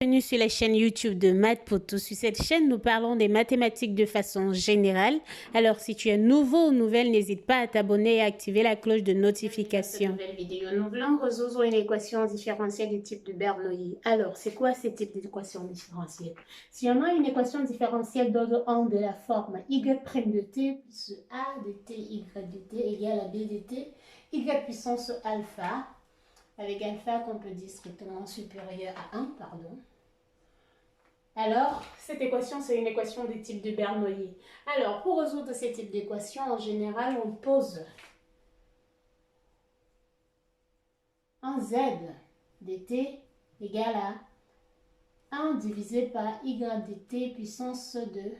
Bienvenue sur la chaîne YouTube de Maths pour tous. Sur cette chaîne, nous parlons des mathématiques de façon générale. Alors, si tu es nouveau ou nouvelle, n'hésite pas à t'abonner et à activer la cloche de notification. Dans cette nouvelle vidéo, nous voulons résoudre une équation différentielle du type de Bernoulli. Alors, c'est quoi ce type d'équation différentielle? Si on a une équation différentielle d'ordre 1 de la forme y' de t plus a de t y de t égale à b de t, y puissance alpha, avec alpha qu'on peut dire strictement supérieur à 1, pardon. Alors, cette équation, c'est une équation de type de Bernoulli. Alors, pour résoudre ce type d'équation, en général, on pose un z de t égale à 1 divisé par y de t puissance de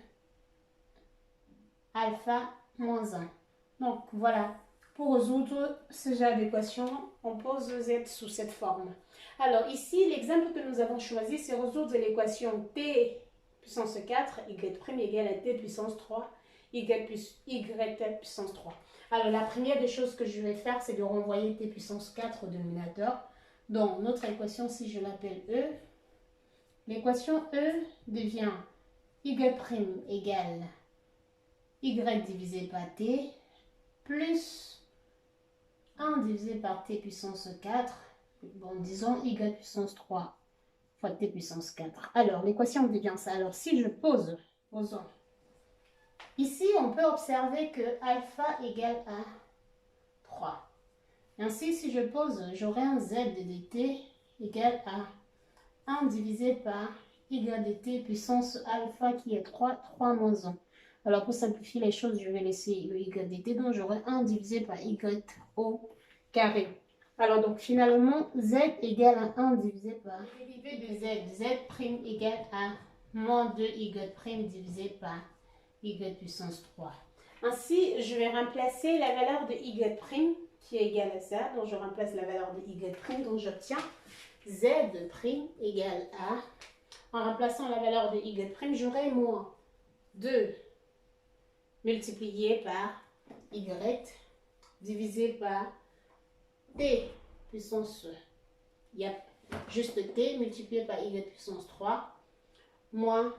alpha moins 1. Donc, voilà. Pour résoudre ce genre d'équation, on pose z sous cette forme. Alors ici, l'exemple que nous avons choisi, c'est résoudre l'équation t puissance 4, y' égale à t puissance 3, y puissance 3. Alors la première des choses que je vais faire, c'est de renvoyer t puissance 4 au dénominateur. Donc notre équation, si je l'appelle E, l'équation E devient y' égale y divisé par t plus 1 divisé par t puissance 4, bon, disons y puissance 3 fois t puissance 4. Alors, l'équation devient ça. Alors, si je posons. Ici, on peut observer que alpha égale à 3. Ainsi, si je pose, j'aurai un z de t égale à 1 divisé par y de t puissance alpha qui est 3 moins 1. Alors, pour simplifier les choses, je vais laisser le y de t, donc j'aurai 1 divisé par y au carré. Alors, donc, finalement, z égale à 1 divisé par dérivé de z. Z' égale à moins 2y' divisé par y puissance 3. Ainsi, je vais remplacer la valeur de y' qui est égale à ça. Donc, je remplace la valeur de y', donc j'obtiens z' égale à, en remplaçant la valeur de y', j'aurai moins 2 multiplié par y divisé par t puissance, il y a juste t multiplié par y puissance 3 moins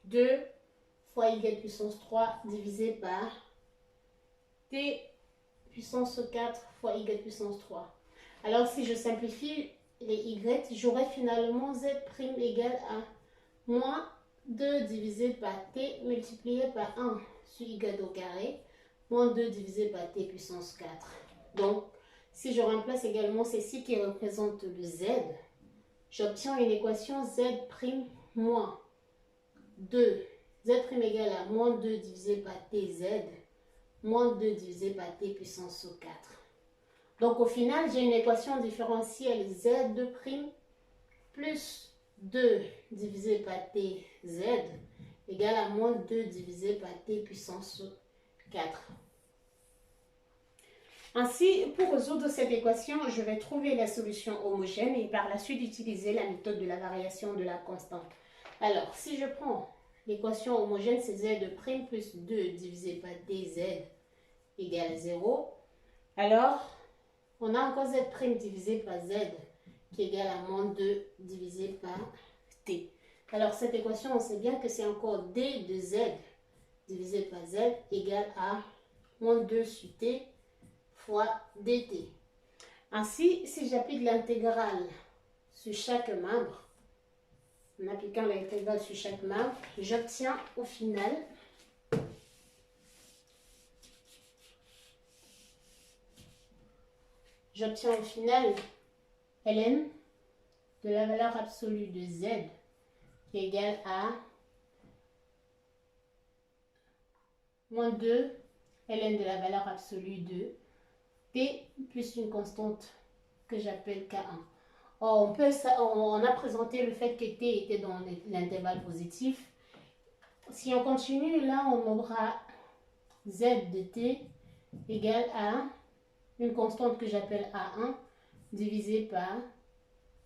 2 fois y puissance 3 divisé par t puissance 4 fois y puissance 3. Alors si je simplifie les y, j'aurai finalement z' égale à moins 2 divisé par t multiplié par 1 sur y au carré, moins 2 divisé par t puissance 4. Donc, si je remplace également ceci qui représente le z, j'obtiens une équation z' moins 2. Z' égale à moins 2 divisé par tz, moins 2 divisé par t puissance 4. Donc, au final, j'ai une équation différentielle z' plus 2 divisé par tz égale à moins 2 divisé par t puissance 4. Ainsi, pour résoudre cette équation, je vais trouver la solution homogène et par la suite utiliser la méthode de la variation de la constante. Alors, si je prends l'équation homogène, c'est z' plus 2 divisé par dz égale 0. Alors, on a encore z' divisé par z qui égale à moins 2 divisé par t. Alors, cette équation, on sait bien que c'est encore d de z divisé par z égale à moins 2 sur t fois dt. Ainsi, si j'applique l'intégrale sur chaque membre, en appliquant l'intégrale sur chaque membre, j'obtiens au final ln de la valeur absolue de z qui est égale à moins 2 ln de la valeur absolue de t plus une constante que j'appelle K1. Or, on a présenté le fait que t était dans l'intervalle positif. Si on continue, là, on aura z de t égale à une constante que j'appelle A1 divisé par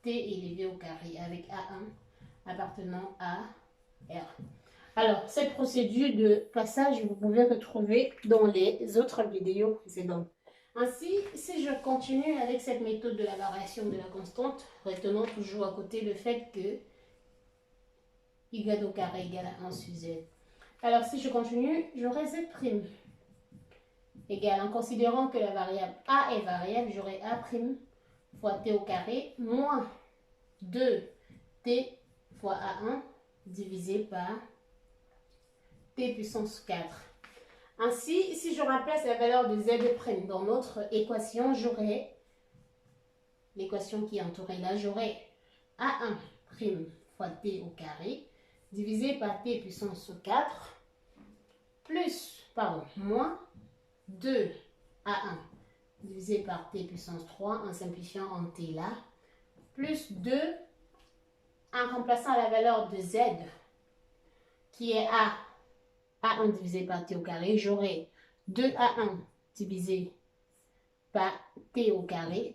t élevé au carré avec A1 appartenant à R. Alors, cette procédure de passage, vous pouvez retrouver dans les autres vidéos précédentes. Ainsi, si je continue avec cette méthode de la variation de la constante, retenons toujours à côté le fait que y au carré égale à 1 sur z. Alors, si je continue, j'aurai z' égale, en considérant que la variable a est variable, j'aurai a' fois t au carré moins 2t fois a1 divisé par t puissance 4. Ainsi, si je remplace la valeur de z' dans notre équation, j'aurai l'équation qui est entourée là, j'aurai a1' fois t au carré divisé par t puissance 4 plus, moins 2 a1 divisé par t puissance 3 en simplifiant en t là, plus 2 en remplaçant la valeur de z qui est a1 divisé par t au carré, j'aurai 2a1 divisé par t au carré,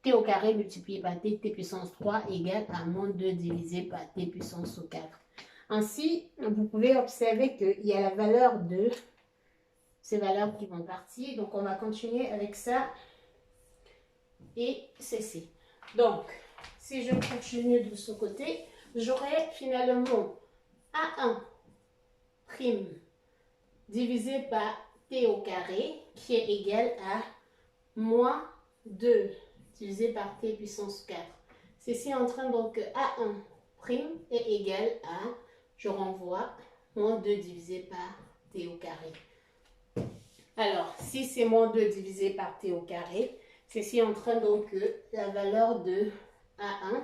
t au carré multiplié par t puissance 3 égale à moins 2 divisé par t puissance 4. Ainsi, vous pouvez observer qu'il y a la valeur de ces valeurs qui vont partir. Donc, on va continuer avec ça et ceci. Donc, si je continue de ce côté, j'aurai finalement A1' divisé par t au carré qui est égal à moins 2 divisé par t puissance 4. Ceci entraîne donc que A1' est égal à, je renvoie, moins 2 divisé par t au carré. Alors, si c'est moins 2 divisé par t au carré, ceci entraîne donc que la valeur de A1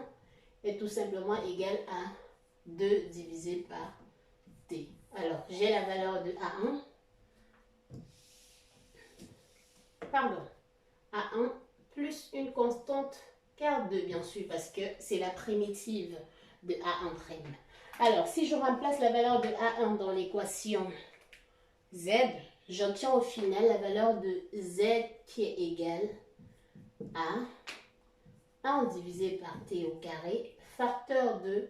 est tout simplement égale à 2 divisé par t. Alors, j'ai la valeur de A1. A1 plus une constante K2, bien sûr, parce que c'est la primitive de A1'. Alors, si je remplace la valeur de A1 dans l'équation Z, j'obtiens au final la valeur de Z qui est égale à 1 divisé par t au carré, facteur de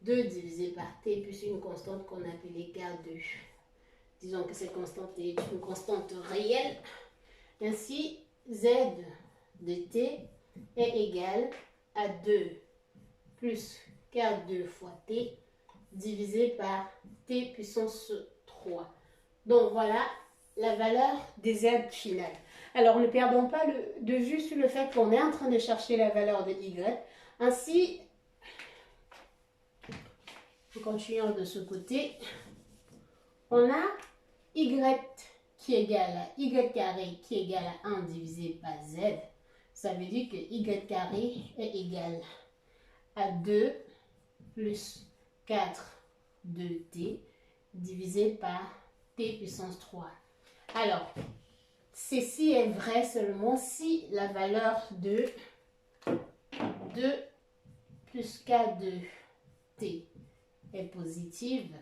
2 divisé par t plus une constante qu'on appelait K2. Disons que cette constante est une constante réelle. Ainsi, Z de t est égal à 2 plus K2 fois t divisé par t puissance 3. Donc voilà la valeur des z finales. Alors ne perdons pas de vue sur le fait qu'on est en train de chercher la valeur de y. Ainsi, continuons de ce côté, on a y qui est égal à y carré qui est égal à 1 divisé par z. Ça veut dire que y carré est égal à 2 plus 4 de t divisé par t puissance 3. Alors, ceci est vrai seulement si la valeur de 2 plus k de t est positive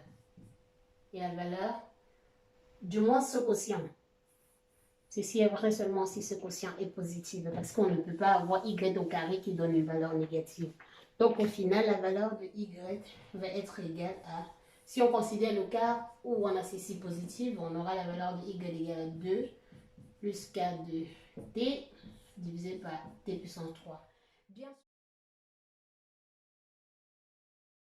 et la valeur du moins ce quotient. Ceci est vrai seulement si ce quotient est positif parce qu'on ne peut pas avoir y au carré qui donne une valeur négative. Donc au final, la valeur de y va être égale à, si on considère le cas où on a ceci positif, on aura la valeur de y égale à 2 plus k de t divisé par t puissance 3. Bien sûr.